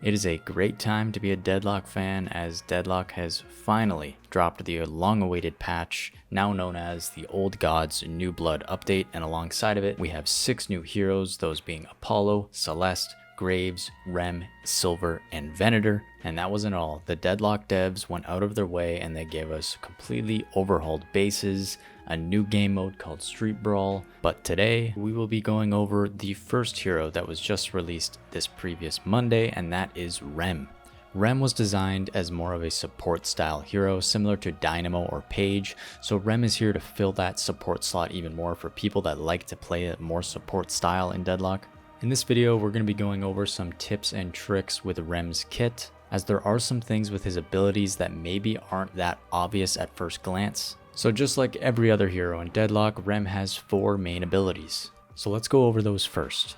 It is a great time to be a Deadlock fan, as Deadlock has finally dropped the long-awaited patch, now known as the Old Gods New Blood update, and alongside of it we have 6 new heroes, those being Apollo, Celeste, Graves, Rem, Silver, and Venator. And that wasn't all. The Deadlock devs went out of their way and they gave us completely overhauled bases, a new game mode called Street Brawl. But today we will be going over the first hero that was just released this previous Monday, and that is Rem. Rem was designed as more of a support style hero, similar to Dynamo or Paige, so Rem is here to fill that support slot even more for people that like to play a more support style in Deadlock. In this video, we're going to be going over some tips and tricks with Rem's kit, as there are some things with his abilities that maybe aren't that obvious at first glance. So just like every other hero in Deadlock, Rem has 4 main abilities. So let's go over those first.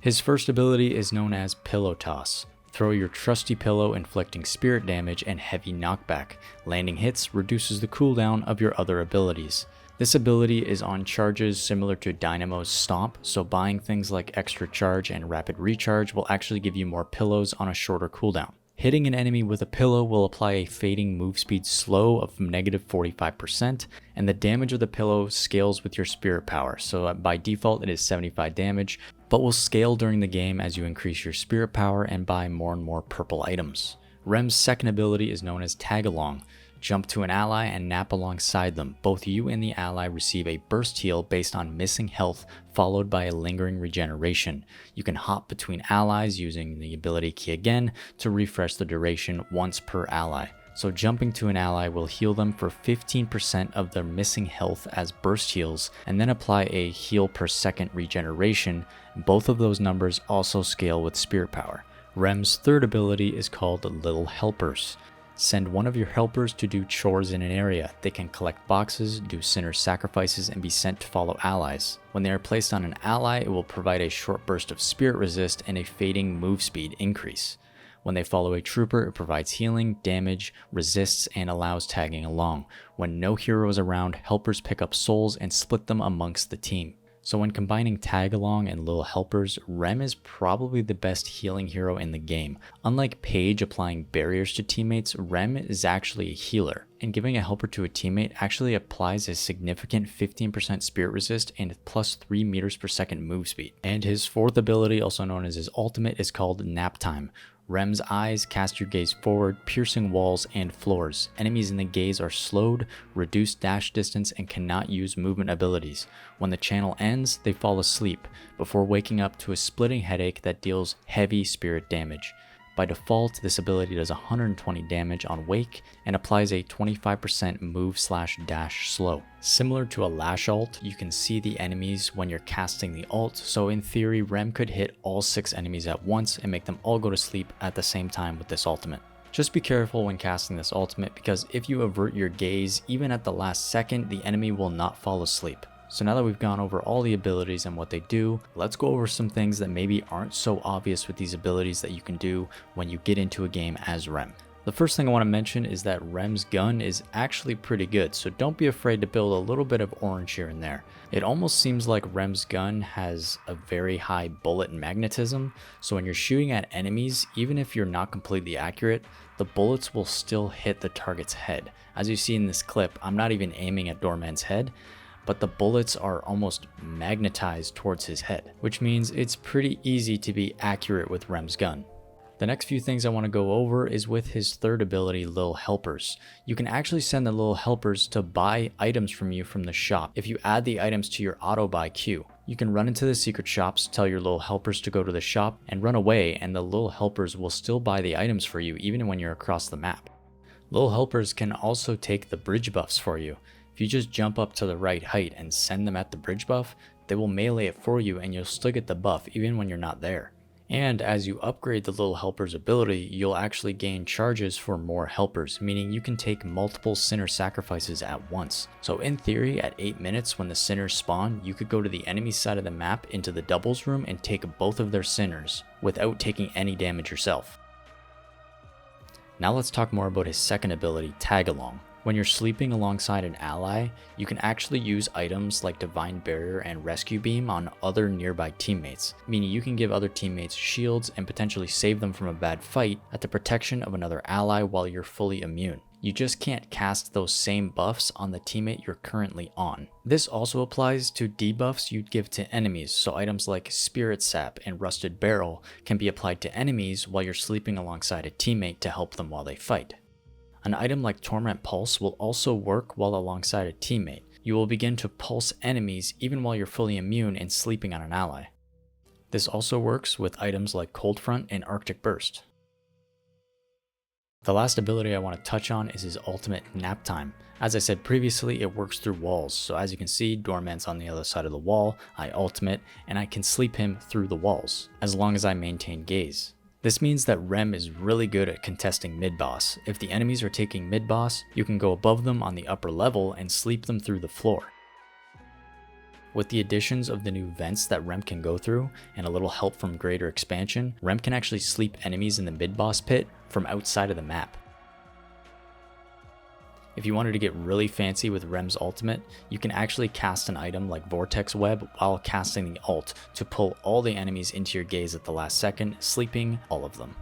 His first ability is known as Pillow Toss. Throw your trusty pillow, inflicting spirit damage and heavy knockback. Landing hits reduces the cooldown of your other abilities. This ability is on charges similar to Dynamo's Stomp, so buying things like extra charge and rapid recharge will actually give you more pillows on a shorter cooldown. Hitting an enemy with a pillow will apply a fading move speed slow of negative 45%, and the damage of the pillow scales with your spirit power, so by default it is 75 damage, but will scale during the game as you increase your spirit power and buy more and more purple items. Rem's second ability is known as Tag Along. Jump to an ally and nap alongside them. Both you and the ally receive a burst heal based on missing health, followed by a lingering regeneration. You can hop between allies using the ability key again to refresh the duration once per ally. So jumping to an ally will heal them for 15% of their missing health as burst heals, and then apply a heal per second regeneration. Both of those numbers also scale with spirit power. Rem's third ability is called Little Helpers. Send one of your helpers to do chores in an area. They can collect boxes, do sinner sacrifices, and be sent to follow allies. When they are placed on an ally, it will provide a short burst of spirit resist and a fading move speed increase. When they follow a trooper, it provides healing, damage, resists, and allows tagging along. When no hero is around, helpers pick up souls and split them amongst the team. So when combining Tag Along and Little Helpers, Rem is probably the best healing hero in the game. Unlike Paige applying barriers to teammates, Rem is actually a healer, and giving a helper to a teammate actually applies a significant 15% spirit resist and plus 3 meters per second move speed. And his fourth ability, also known as his ultimate, is called Nap Time. Rem's eyes cast your gaze forward, piercing walls and floors. Enemies in the gaze are slowed, reduced dash distance, and cannot use movement abilities. When the channel ends, they fall asleep, before waking up to a splitting headache that deals heavy spirit damage. By default, this ability does 120 damage on wake and applies a 25% move/dash slow. Similar to a lash ult, you can see the enemies when you're casting the ult, so in theory Rem could hit all 6 enemies at once and make them all go to sleep at the same time with this ultimate. Just be careful when casting this ultimate, because if you avert your gaze even at the last second, the enemy will not fall asleep. So now that we've gone over all the abilities and what they do, let's go over some things that maybe aren't so obvious with these abilities that you can do when you get into a game as Rem. The first thing I want to mention is that Rem's gun is actually pretty good, so don't be afraid to build a little bit of orange here and there. It almost seems like Rem's gun has a very high bullet magnetism, so when you're shooting at enemies, even if you're not completely accurate, the bullets will still hit the target's head. As you see in this clip, I'm not even aiming at Doorman's head, but the bullets are almost magnetized towards his head, which means it's pretty easy to be accurate with Rem's gun. The next few things I want to go over is with his third ability, Little Helpers. You can actually send the Little Helpers to buy items from you from the shop if you add the items to your auto buy queue. You can run into the secret shops, tell your Little Helpers to go to the shop, and run away, and the Little Helpers will still buy the items for you even when you're across the map. Little Helpers can also take the bridge buffs for you. If you just jump up to the right height and send them at the bridge buff, they will melee it for you and you'll still get the buff even when you're not there. And as you upgrade the Little Helper's ability, you'll actually gain charges for more helpers, meaning you can take multiple sinner sacrifices at once. So in theory, at 8 minutes when the sinners spawn, you could go to the enemy side of the map into the doubles room and take both of their sinners without taking any damage yourself. Now let's talk more about his second ability, Tag Along. When you're sleeping alongside an ally, you can actually use items like Divine Barrier and Rescue Beam on other nearby teammates, meaning you can give other teammates shields and potentially save them from a bad fight at the protection of another ally while you're fully immune. You just can't cast those same buffs on the teammate you're currently on. This also applies to debuffs you'd give to enemies, so items like Spirit Sap and Rusted Barrel can be applied to enemies while you're sleeping alongside a teammate to help them while they fight. An item like Torment Pulse will also work while alongside a teammate. You will begin to pulse enemies even while you're fully immune and sleeping on an ally. This also works with items like Cold Front and Arctic Burst. The last ability I want to touch on is his ultimate Nap Time. As I said previously, it works through walls, so as you can see, Dormant's on the other side of the wall, I ultimate, and I can sleep him through the walls, as long as I maintain gaze. This means that Rem is really good at contesting mid-boss. If the enemies are taking mid-boss, you can go above them on the upper level and sleep them through the floor. With the additions of the new vents that Rem can go through, and a little help from greater expansion, Rem can actually sleep enemies in the mid-boss pit from outside of the map. If you wanted to get really fancy with Rem's ultimate, you can actually cast an item like Vortex Web while casting the ult to pull all the enemies into your gaze at the last second, sleeping all of them.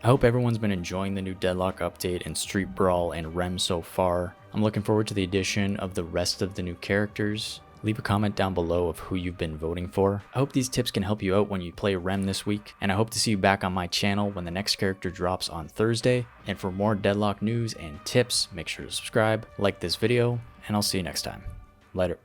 I hope everyone's been enjoying the new Deadlock update and Street Brawl and Rem so far. I'm looking forward to the addition of the rest of the new characters. Leave a comment down below of who you've been voting for. I hope these tips can help you out when you play Rem this week, and I hope to see you back on my channel when the next character drops on Thursday. And for more Deadlock news and tips, make sure to subscribe, like this video, and I'll see you next time. Later.